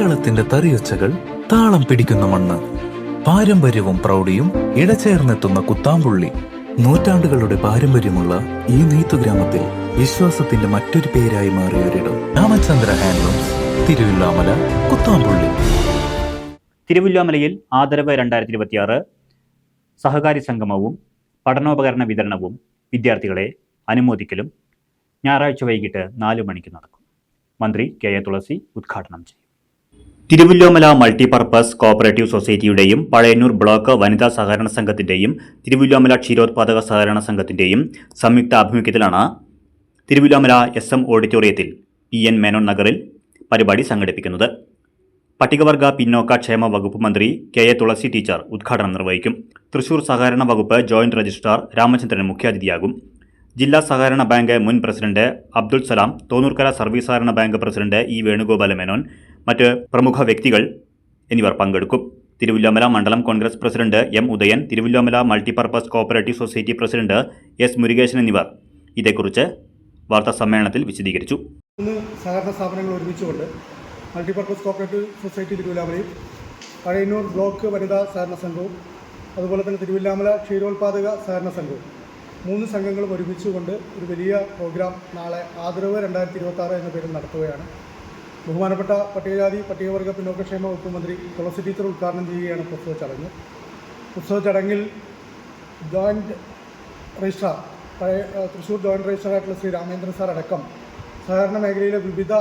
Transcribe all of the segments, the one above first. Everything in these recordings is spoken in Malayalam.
കേരളത്തിന്റെ തറിയൊച്ചകൾ താളം പിടിക്കുന്ന മണ്ണ്, പാരമ്പര്യവും പ്രൗഢിയും ഇടചേർന്നെത്തുന്ന കുത്താമ്പുള്ളി. നൂറ്റാണ്ടുകളുടെ പാരമ്പര്യമുള്ള ഈ നെയ്ത്തുഗ്രാമത്തിൽ വിശ്വാസത്തിന്റെ മറ്റൊരു പേരായി മാറിയൊരിടം. രാമചന്ദ്ര ഹാൻഡ്ലൂംസ്, തിരുവില്ലാമല, കുത്താമ്പുള്ളി. തിരുവില്ലാമലയിൽ ആദരവ് 2026 സഹകാരി സംഗമവും പഠനോപകരണ വിതരണവും വിദ്യാർത്ഥികളെ അനുമോദിക്കലും ഞായറാഴ്ച വൈകിട്ട് 4 മണിക്ക് നടക്കും. മന്ത്രി കെ എ തുളസി ഉദ്ഘാടനം ചെയ്യും. തിരുവില്ലോമല മൾട്ടിപർപ്പസ് കോഓപ്പറേറ്റീവ് സൊസൈറ്റിയുടെയും പഴയന്നൂർ ബ്ലോക്ക് വനിതാ സഹകരണ സംഘത്തിന്റെയും തിരുവില്ലോമല ക്ഷീരോത്പാദക സഹകരണ സംഘത്തിന്റെയും സംയുക്ത ആഭിമുഖ്യത്തിലാണ് തിരുവില്ലോമല SM ഓഡിറ്റോറിയത്തിൽ PN മേനോൻ നഗറിൽ പരിപാടി സംഘടിപ്പിക്കുന്നത്. പട്ടികവർഗ പിന്നോക്ക ക്ഷേമ വകുപ്പ് മന്ത്രി കെ എ തുളസി ടീച്ചർ ഉദ്ഘാടനം നിർവഹിക്കും. തൃശൂർ സഹകരണ വകുപ്പ് ജോയിന്റ് രജിസ്ട്രാർ രാമചന്ദ്രൻ മുഖ്യാതിഥിയാകും. ജില്ലാ സഹകരണ ബാങ്ക് മുൻ പ്രസിഡന്റ് അബ്ദുൽ സലാം, തോന്നൂർക്കര സർവീസ് സഹകരണ bank president E Venugopala Menon, മറ്റ് പ്രമുഖ വ്യക്തികൾ എന്നിവർ പങ്കെടുക്കും. തിരുവില്ലോമല മണ്ഡലം Congress president M Udayan, Thiruvilwamala multipurpose cooperative society president S Murukesan എന്നിവർ ഇതേക്കുറിച്ച് വാർത്താ സമ്മേളനത്തിൽ വിശദീകരിച്ചു. സഹകരണ സ്ഥാപനങ്ങൾ ഒരുമിച്ചുകൊണ്ട് മൾട്ടിപർപ്പസ് കോഓപ്പറേറ്റീവ് സൊസൈറ്റി തിരുവില്ലാമലയും പഴയന്നൂർ ബ്ലോക്ക് വനിതാ സഹകരണ സംഘവും അതുപോലെ തന്നെ തിരുവില്ലാമല ക്ഷീരോത്പാദക സഹകരണ സംഘവും 3 സംഘങ്ങളും ഒരുമിച്ചുകൊണ്ട് ഒരു വലിയ പ്രോഗ്രാം നാളെ ആദരവ് 2026 എന്ന പേരിൽ നടത്തുകയാണ്. ബഹുമാനപ്പെട്ട പട്ടികജാതി പട്ടികവർഗ പിന്നോക്കക്ഷേമ വകുപ്പ് മന്ത്രി തുളസി ടീച്ചർ ഉദ്ഘാടനം ചെയ്യുകയാണ് പുസ്തക ചടങ്ങ്. പുസ്തക ചടങ്ങിൽ ജോയിൻറ്റ് രജിസ്ട്രാർ തൃശ്ശൂർ ജോയിൻറ്റ് രജിസ്ട്രാറായിട്ടുള്ള ശ്രീ രാമേന്ദ്രൻ സാർ അടക്കം സഹകരണ മേഖലയിലെ വിവിധ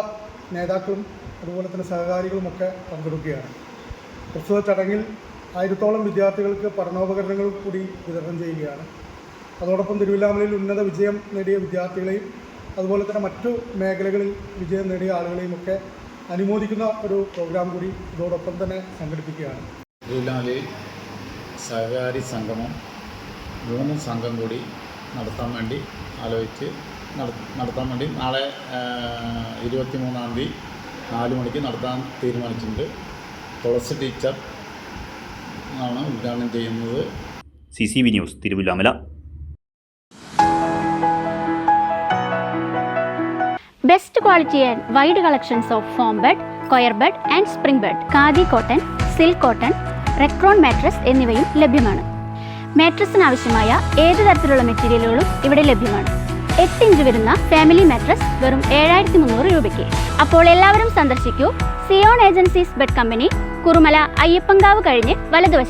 നേതാക്കളും അതുപോലെ തന്നെ സഹകാരികളുമൊക്കെ പങ്കെടുക്കുകയാണ്. പുസ്തക ചടങ്ങിൽ 1000ഓളം വിദ്യാർത്ഥികൾക്ക് പഠനോപകരണങ്ങൾ കൂടി വിതരണം ചെയ്യുകയാണ്. അതോടൊപ്പം തിരുവില്ലാമലയിൽ ഉന്നത വിജയം നേടിയ വിദ്യാർത്ഥികളെയും അതുപോലെ തന്നെ മറ്റു മേഖലകളിൽ വിജയം നേടിയ ആളുകളെയും ഒക്കെ അനുമോദിക്കുന്ന ഒരു പ്രോഗ്രാം കൂടി ഇതോടൊപ്പം തന്നെ സംഘടിപ്പിക്കുകയാണ്. തിരുവില്ലാമലയിൽ സഹകാരി സംഗമം 3 സംഘം കൂടി നടത്താൻ വേണ്ടി നാളെ 23-ാം തീയതി 4 മണിക്ക് നടത്താൻ തീരുമാനിച്ചിട്ടുണ്ട്. തുളസി ടീച്ചർ ആണ് ഉദ്ഘാടനം ചെയ്യുന്നത്. CCV news, Thiruvilwamala. Best quality and wide collections of foam bed, coir bed and spring bed, khadi cotton, silk cotton, Recron mattress എന്നിവയും ലഭ്യമാണ്. മാട്രസിന് ആവശ്യമായ ഏത് തരത്തിലുള്ള മെറ്റീരിയലുകളും ഇവിടെ ലഭ്യമാണ്. 8 ഇഞ്ച് വരുന്ന ഫാമിലി മാട്രസ് വെറും 7300 രൂപയ്ക്ക്. അപ്പോൾ എല്ലാവരും സന്ദർശിക്കൂ Zion agencies bed company, Kurumala Ayyappankavu കഴിഞ്ഞ് വലതുവശം.